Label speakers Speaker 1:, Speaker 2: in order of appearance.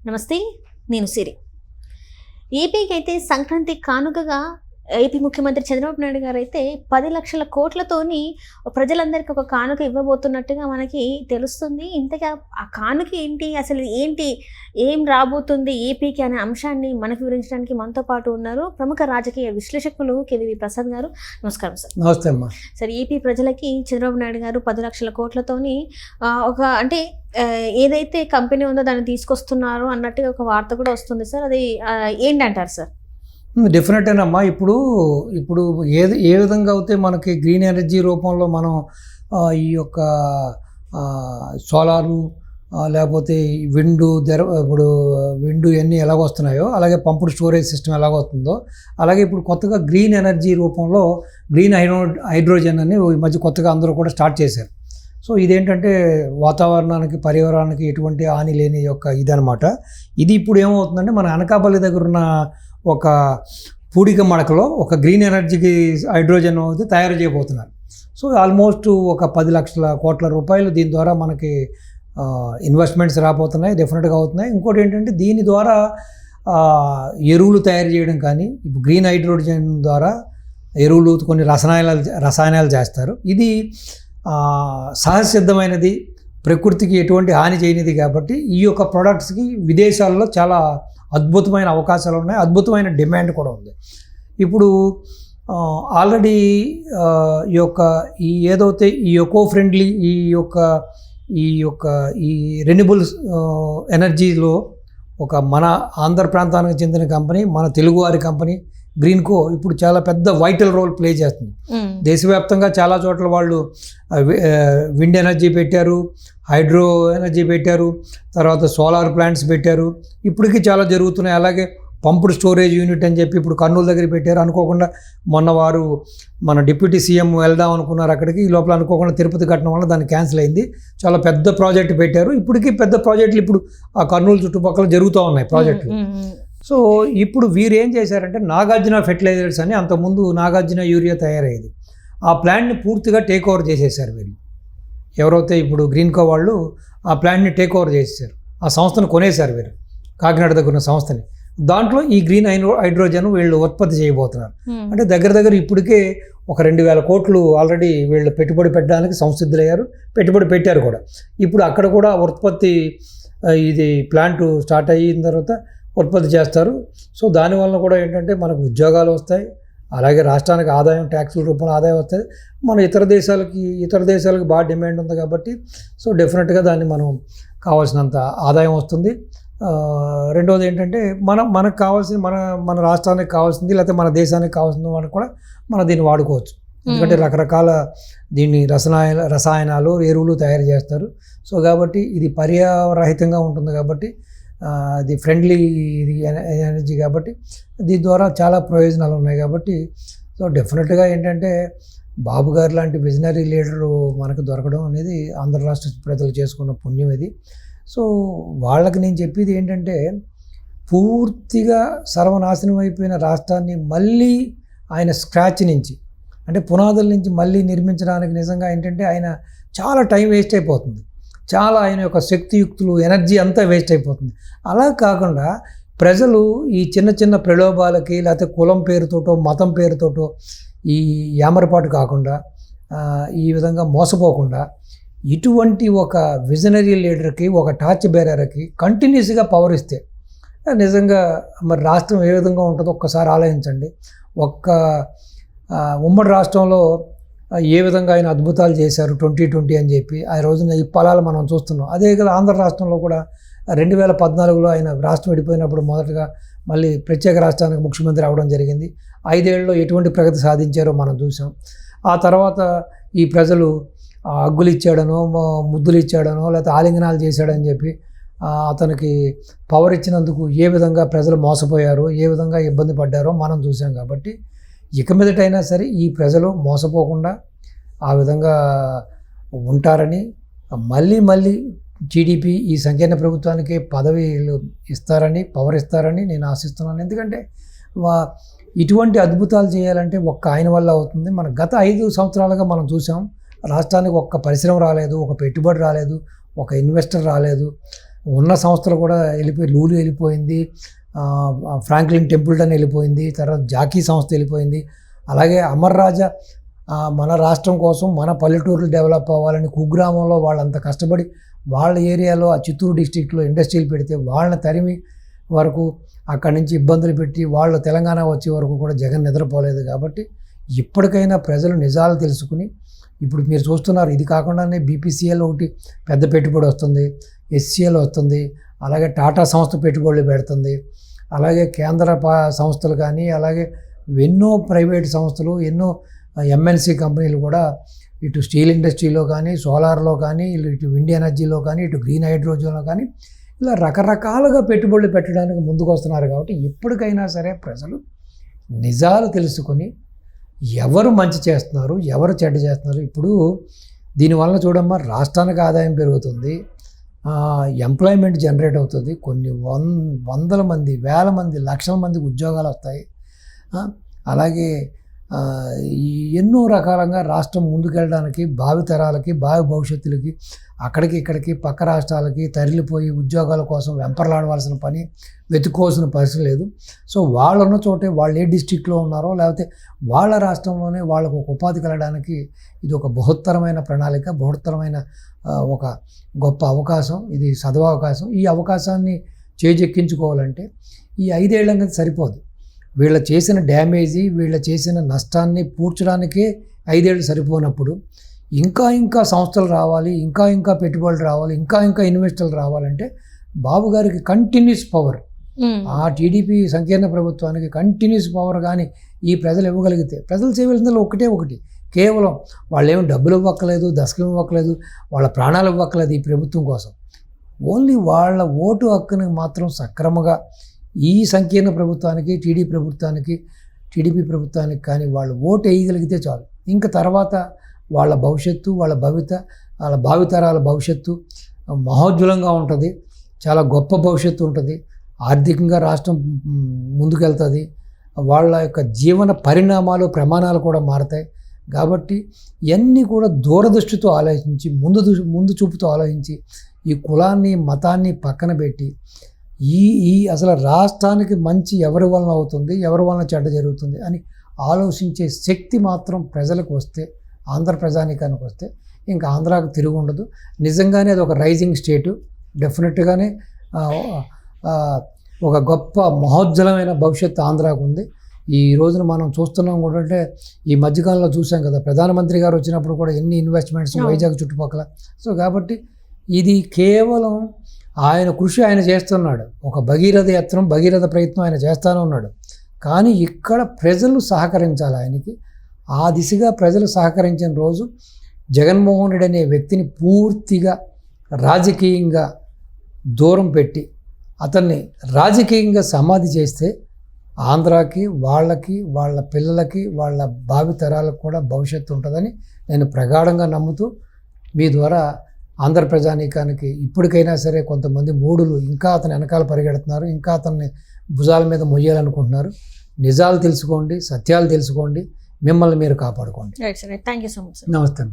Speaker 1: నమస్తే, నేను సిరి. ఏపీకి అయితే సంక్రాంతి కానుకగా ఏపీ ముఖ్యమంత్రి చంద్రబాబు నాయుడు గారు అయితే 10 లక్షల కోట్లతోని ప్రజలందరికీ ఒక కానుక ఇవ్వబోతున్నట్టుగా మనకి తెలుస్తుంది. ఇంతగా ఆ కానుక ఏంటి, అసలు ఏంటి, ఏం రాబోతుంది ఏపీకి అనే అంశాన్ని మనకు వివరించడానికి మనతో పాటు ఉన్నారు ప్రముఖ రాజకీయ విశ్లేషకులు కేవీవి ప్రసాద్ గారు. నమస్కారం సార్.
Speaker 2: నమస్తే అమ్మా.
Speaker 1: సార్, ఏపీ ప్రజలకి చంద్రబాబు నాయుడు గారు 10 లక్షల కోట్లతోని ఒక అంటే ఏదైతే కంపెనీ ఉందో దాన్ని తీసుకొస్తున్నారు అన్నట్టుగా ఒక వార్త కూడా వస్తుంది సార్. అది ఏంటంటారు సార్?
Speaker 2: డెఫినెటేనమ్మా. ఇప్పుడు ఏ విధంగా అయితే మనకి గ్రీన్ ఎనర్జీ రూపంలో మనం ఈ యొక్క సోలారు లేకపోతే ఇప్పుడు విండు ఇవన్నీ ఎలాగ వస్తున్నాయో, అలాగే పంపుడు స్టోరేజ్ సిస్టమ్ ఎలాగ వస్తుందో, అలాగే ఇప్పుడు కొత్తగా గ్రీన్ ఎనర్జీ రూపంలో గ్రీన్ హైడ్రోజన్ అని ఈ మధ్య కొత్తగా అందరూ కూడా స్టార్ట్ చేశారు. సో ఇదేంటంటే వాతావరణానికి, పర్యావరణానికి ఎటువంటి హాని లేని యొక్క ఇదనమాట. ఇది ఇప్పుడు ఏమవుతుందంటే మన అనకాపల్లి దగ్గర ఉన్న ఒక పూడిక మడకలో ఒక గ్రీన్ ఎనర్జీకి హైడ్రోజన్ అయితే తయారు చేయబోతున్నారు. సో ఆల్మోస్ట్ ఒక 10 లక్షల కోట్ల రూపాయలు దీని ద్వారా మనకి ఇన్వెస్ట్మెంట్స్ రాబోతున్నాయి, డెఫినెట్గా అవుతున్నాయి. ఇంకోటి ఏంటంటే దీని ద్వారా ఎరువులు తయారు చేయడం కానీ, ఇప్పుడు గ్రీన్ హైడ్రోజన్ ద్వారా ఎరువులు, కొన్ని రసాయనాలు చేస్తారు. ఇది సహజసిద్ధమైనది, ప్రకృతికి ఎటువంటి హాని చేయనిది కాబట్టి ఈ యొక్క ప్రోడక్ట్స్కి విదేశాల్లో చాలా అద్భుతమైన అవకాశాలు ఉన్నాయి, అద్భుతమైన డిమాండ్ కూడా ఉంది. ఇప్పుడు ఆల్రెడీ ఈ ఏదైతే ఈ ఎకో ఫ్రెండ్లీ ఈ రెన్యూబుల్ ఎనర్జీలో ఒక మన ఆంధ్ర ప్రాంతానికి చెందిన కంపెనీ, మన తెలుగువారి కంపెనీ గ్రీన్కో ఇప్పుడు చాలా పెద్ద వైటల్ రోల్ ప్లే చేస్తుంది. దేశవ్యాప్తంగా చాలా చోట్ల వాళ్ళు విండ్ ఎనర్జీ పెట్టారు, హైడ్రో ఎనర్జీ పెట్టారు, తర్వాత సోలార్ ప్లాంట్స్ పెట్టారు. ఇప్పటికీ చాలా జరుగుతున్నాయి. అలాగే పంపుడు స్టోరేజ్ యూనిట్ అని చెప్పి ఇప్పుడు కర్నూలు దగ్గర పెట్టారు. అనుకోకుండా మొన్న వారు మన డిప్యూటీ సీఎం వెళ్దాం అనుకున్నారు అక్కడికి, ఈ లోపల అనుకోకుండా తిరుపతి కట్టడం వల్ల దాన్ని క్యాన్సిల్ అయింది. చాలా పెద్ద ప్రాజెక్ట్ పెట్టారు. ఇప్పటికీ పెద్ద ప్రాజెక్టులు ఇప్పుడు ఆ కర్నూలు చుట్టుపక్కల జరుగుతూ ఉన్నాయి ప్రాజెక్టులు. సో ఇప్పుడు వీరు ఏం చేశారంటే నాగార్జున ఫెర్టిలైజర్స్ అని, అంతకుముందు నాగార్జున యూరియా తయారయ్యేది, ఆ ప్లాంట్ని పూర్తిగా టేక్ ఓవర్ చేసేసారు వీళ్ళు. ఎవరైతే ఇప్పుడు గ్రీన్కో వాళ్ళు ఆ ప్లాంట్ని టేక్ ఓవర్ చేసేసారు, ఆ సంస్థను కొనేశారు వీరు, కాకినాడ దగ్గర ఉన్న సంస్థని. దాంట్లో ఈ గ్రీన్ హైడ్రోజన్ వీళ్ళు ఉత్పత్తి చేయబోతున్నారు. అంటే దగ్గర ఇప్పటికే ఒక 2,000 కోట్లు ఆల్రెడీ వీళ్ళు పెట్టుబడి పెట్టడానికి సంసిద్ధులయ్యారు, పెట్టుబడి పెట్టారు కూడా. ఇప్పుడు అక్కడ కూడా ఉత్పత్తి, ఇది ప్లాంట్ స్టార్ట్ అయిన తర్వాత ఉత్పత్తి చేస్తారు. సో దానివల్ల కూడా ఏంటంటే మనకు ఉద్యోగాలు వస్తాయి, అలాగే రాష్ట్రానికి ఆదాయం, ట్యాక్సుల రూపంలో ఆదాయం వస్తుంది. మన ఇతర దేశాలకు బాగా డిమాండ్ ఉంది కాబట్టి సో డెఫినెట్గా దాన్ని మనం కావాల్సినంత ఆదాయం వస్తుంది. రెండవది ఏంటంటే మనకు కావాల్సింది, మన రాష్ట్రానికి కావాల్సింది, లేకపోతే మన దేశానికి కావాల్సిన వాళ్ళకి కూడా మనం దీన్ని వాడుకోవచ్చు. ఎందుకంటే రకరకాల దీన్ని రసాయనాలు, ఎరువులు తయారు చేస్తారు. సో కాబట్టి ఇది పర్యావరహితంగా ఉంటుంది కాబట్టి, అది ఫ్రెండ్లీ ఎనర్జీ కాబట్టి దీని ద్వారా చాలా ప్రయోజనాలు ఉన్నాయి కాబట్టి సో డెఫినెట్గా ఏంటంటే బాబు గారు లాంటి విజనరీ లీడరు మనకు దొరకడం అనేది ఆంధ్ర రాష్ట్ర ప్రజలు చేసుకున్న పుణ్యం ఇది. సో వాళ్ళకి నేను చెప్పేది ఏంటంటే, పూర్తిగా సర్వనాశనం అయిపోయిన రాష్ట్రాన్ని మళ్ళీ ఆయన స్క్రాచ్ నుంచి, అంటే పునాదుల నుంచి మళ్ళీ నిర్మించడానికి నిజంగా ఏంటంటే ఆయన చాలా టైం వేస్ట్ అయిపోతుంది, చాలా ఆయన యొక్క శక్తియుక్తులు, ఎనర్జీ అంతా వేస్ట్ అయిపోతుంది. అలా కాకుండా ప్రజలు ఈ చిన్న ప్రలోభాలకి, లేకపోతే కులం పేరుతోటో మతం పేరుతోటో ఈ యామరపాటు కాకుండా, ఈ విధంగా మోసపోకుండా, ఇటువంటి ఒక విజనరీ లీడర్కి, ఒక టార్చ్ బేరర్కి కంటిన్యూస్గా పవర్ ఇస్తే నిజంగా మరి రాష్ట్రం ఏ విధంగా ఉంటుందో ఒక్కసారి ఆలోచించండి. ఉమ్మడి రాష్ట్రంలో ఏ విధంగా ఆయన అద్భుతాలు చేశారు 2020 అని చెప్పి, ఆ రోజున ఈ ఫలాలు మనం చూస్తున్నాం. అదే కదా ఆంధ్ర రాష్ట్రంలో కూడా 2014లో ఆయన రాష్ట్రం విడిపోయినప్పుడు మొదటగా మళ్ళీ ప్రత్యేక రాష్ట్రానికి ముఖ్యమంత్రి అవ్వడం జరిగింది. 5 ఏళ్ళలో ఎటువంటి ప్రగతి సాధించారో మనం చూసాం. ఆ తర్వాత ఈ ప్రజలు అగ్గులు ఇచ్చాడనో, ముద్దులు ఇచ్చాడనో, లేకపోతే ఆలింగనాలు చేశాడని చెప్పి అతనికి పవర్ ఇచ్చినందుకు ఏ విధంగా ప్రజలు మోసపోయారో, ఏ విధంగా ఇబ్బంది పడ్డారో మనం చూసాం. కాబట్టి ఇక మీదటైనా సరే ఈ ప్రజలు మోసపోకుండా ఆ విధంగా ఉంటారని, మళ్ళీ టీడీపీ ఈ సంకీర్ణ ప్రభుత్వానికి పదవిలు ఇస్తారని, పవర్ ఇస్తారని నేను ఆశిస్తున్నాను. ఎందుకంటే ఇటువంటి అద్భుతాలు చేయాలంటే ఒక్క ఆయన వల్ల అవుతుంది. మన గత 5 సంవత్సరాలుగా మనం చూసాం, రాష్ట్రానికి ఒక్క పరిశ్రమ రాలేదు, ఒక పెట్టుబడి రాలేదు, ఒక ఇన్వెస్టర్ రాలేదు. ఉన్న సంస్థలు కూడా వెళ్ళిపోయి, లూలు వెళ్ళిపోయింది, ఫ్రాంక్లిన్ టెంపుల్టన్ వెళ్ళిపోయింది, తర్వాత జాకీ సంస్థ వెళ్ళిపోయింది. అలాగే అమర్ రాజా మన రాష్ట్రం కోసం మన పల్లెటూరులు డెవలప్ అవ్వాలని కుగ్రామంలో వాళ్ళంత కష్టపడి వాళ్ళ ఏరియాలో ఆ చిత్తూరు డిస్టిక్లో ఇండస్ట్రీలు పెడితే వాళ్ళని తరిమి వరకు అక్కడి నుంచి ఇబ్బందులు పెట్టి వాళ్ళు తెలంగాణ వచ్చే వరకు కూడా జగన్ నిద్రపోలేదు. కాబట్టి ఇప్పటికైనా ప్రజలు నిజాలు తెలుసుకుని, ఇప్పుడు మీరు చూస్తున్నారు, ఇది కాకుండానే బీపీసీఎల్ ఒకటి పెద్ద పెట్టుబడి వస్తుంది, ఎస్సీఎల్ వస్తుంది, అలాగే టాటా సంస్థ పెట్టుబడులు పెడుతుంది, అలాగే కేంద్ర సంస్థలు కానీ, అలాగే ఎన్నో ప్రైవేట్ సంస్థలు, ఎన్నో ఎంఎన్సీ కంపెనీలు కూడా ఇటు స్టీల్ ఇండస్ట్రీలో కానీ, సోలార్లో కానీ, ఇటు విండ్ ఎనర్జీలో కానీ, ఇటు గ్రీన్ హైడ్రోజన్లో కానీ ఇలా రకరకాలుగా పెట్టుబడులు పెట్టడానికి ముందుకు వస్తున్నారు. కాబట్టి ఇప్పటికైనా సరే ప్రజలు నిజాలు తెలుసుకొని ఎవరు మంచి చేస్తున్నారు, ఎవరు చెడ్డ చేస్తున్నారు. ఇప్పుడు దీనివల్ల చూడమ్మా, రాష్ట్రానికి ఆదాయం పెరుగుతుంది, ఎంప్లాయ్మెంట్ జనరేట్ అవుతుంది, కొన్ని వందల మంది, వేల మంది, లక్షల మందికి ఉద్యోగాలు వస్తాయి. అలాగే ఎన్నో రకాలుగా రాష్ట్రం ముందుకెళ్ళడానికి, భావితరాలకి, భావి భవిష్యత్తులకి, అక్కడికి ఇక్కడికి పక్క రాష్ట్రాలకి తరలిపోయి ఉద్యోగాల కోసం వెంపర్లాడవలసిన పని, వెతుక్కోవాల్సిన పరిస్థితి లేదు. సో వాళ్ళు ఉన్న చోటే, వాళ్ళు ఏ డిస్టిక్లో ఉన్నారో లేకపోతే వాళ్ళ రాష్ట్రంలోనే వాళ్ళకు ఒక ఉపాధి కలగడానికి ఇది ఒక బృహత్తరమైన ప్రణాళిక, బృహత్తరమైన ఒక గొప్ప అవకాశం, ఇది సదవకాశం. ఈ అవకాశాన్ని చేజెక్కించుకోవాలంటే ఈ 5 ఏళ్ళకి సరిపోదు. వీళ్ళ చేసిన డ్యామేజీ, వీళ్ళ చేసిన నష్టాన్ని పూడ్చడానికే 5 ఏళ్ళు సరిపోనప్పుడు ఇంకా సంస్థలు రావాలి, ఇంకా పెట్టుబడులు రావాలి, ఇంకా ఇన్వెస్టర్లు రావాలంటే బాబు గారికి కంటిన్యూస్ పవర్, ఆ టీడీపీ సంకీర్ణ ప్రభుత్వానికి కంటిన్యూస్ పవర్ కానీ ఈ ప్రజలు ఇవ్వగలిగితే, ప్రజలు చేయవలసింది ఒకటి, కేవలం వాళ్ళు ఏమి డబ్బులు ఇవ్వక్కలేదు, దశకం ఇవ్వక్కలేదు, వాళ్ళ ప్రాణాలు ఇవ్వక్కలేదు ఈ ప్రభుత్వం కోసం. ఓన్లీ వాళ్ళ ఓటు హక్కుని మాత్రం సక్రమంగా ఈ సంకీర్ణ ప్రభుత్వానికి, టీడీపీ ప్రభుత్వానికి కానీ వాళ్ళు ఓటు వేయగలిగితే చాలు. ఇంకా తర్వాత వాళ్ళ భవిష్యత్తు, వాళ్ళ భావితరాల భవిష్యత్తు మహోజ్వలంగా ఉంటుంది, చాలా గొప్ప భవిష్యత్తు ఉంటుంది, ఆర్థికంగా రాష్ట్రం ముందుకెళ్తుంది, వాళ్ళ యొక్క జీవన పరిణామాలు, ప్రమాణాలు కూడా మారతాయి. కాబట్టి ఇవన్నీ కూడా దూరదృష్టితో ఆలోచించి, ముందు చూపుతో ఆలోచించి, ఈ కులాన్ని, మతాన్ని పక్కన పెట్టి ఈ అసలు రాష్ట్రానికి మంచి ఎవరి వలన అవుతుంది, ఎవరి వలన చెడ్డ జరుగుతుంది అని ఆలోచించే శక్తి మాత్రం ప్రజలకు వస్తే, ఆంధ్ర ప్రజానీకానికి వస్తే ఇంకా ఆంధ్రాకు తిరుగు ఉండదు. నిజంగానే అది ఒక రైజింగ్ స్టేటు, డెఫినెట్గానే ఒక గొప్ప మహోజ్వలమైన భవిష్యత్తు ఆంధ్రాకు ఉంది. ఈ రోజున మనం చూస్తున్నాం కూడా, అంటే ఈ మధ్యకాలంలో చూసాం కదా, ప్రధానమంత్రి గారు వచ్చినప్పుడు కూడా ఎన్ని ఇన్వెస్ట్మెంట్స్ వైజాగ్ చుట్టుపక్కల. సో కాబట్టి ఇది కేవలం ఆయన కృషి ఆయన చేస్తున్నాడు, ఒక భగీరథ ప్రయత్నం ఆయన చేస్తూనే ఉన్నాడు. కానీ ఇక్కడ ప్రజలు సహకరించాలి ఆయనకి. ఆ దిశగా ప్రజలు సహకరించిన రోజు జగన్మోహన్ రెడ్డి అనే వ్యక్తిని పూర్తిగా రాజకీయంగా దూరం పెట్టి అతన్ని రాజకీయంగా సమాధి చేస్తే ఆంధ్రాకి, వాళ్ళ పిల్లలకి, వాళ్ళ భావితరాలకు కూడా భవిష్యత్తు ఉంటుందని నేను ప్రగాఢంగా నమ్ముతూ మీ ద్వారా ఆంధ్ర ప్రజానీకానికి ఇప్పటికైనా సరే కొంతమంది మూడులు ఇంకా అతని వెనకాల పరిగెడుతున్నారు, ఇంకా అతన్ని భుజాల మీద మొయ్యాలనుకుంటున్నారు. నిజాలు తెలుసుకోండి, సత్యాలు తెలుసుకోండి, మిమ్మల్ని మీరు కాపాడుకోండి.
Speaker 1: Right sir, thank you so much.
Speaker 2: నమస్తే.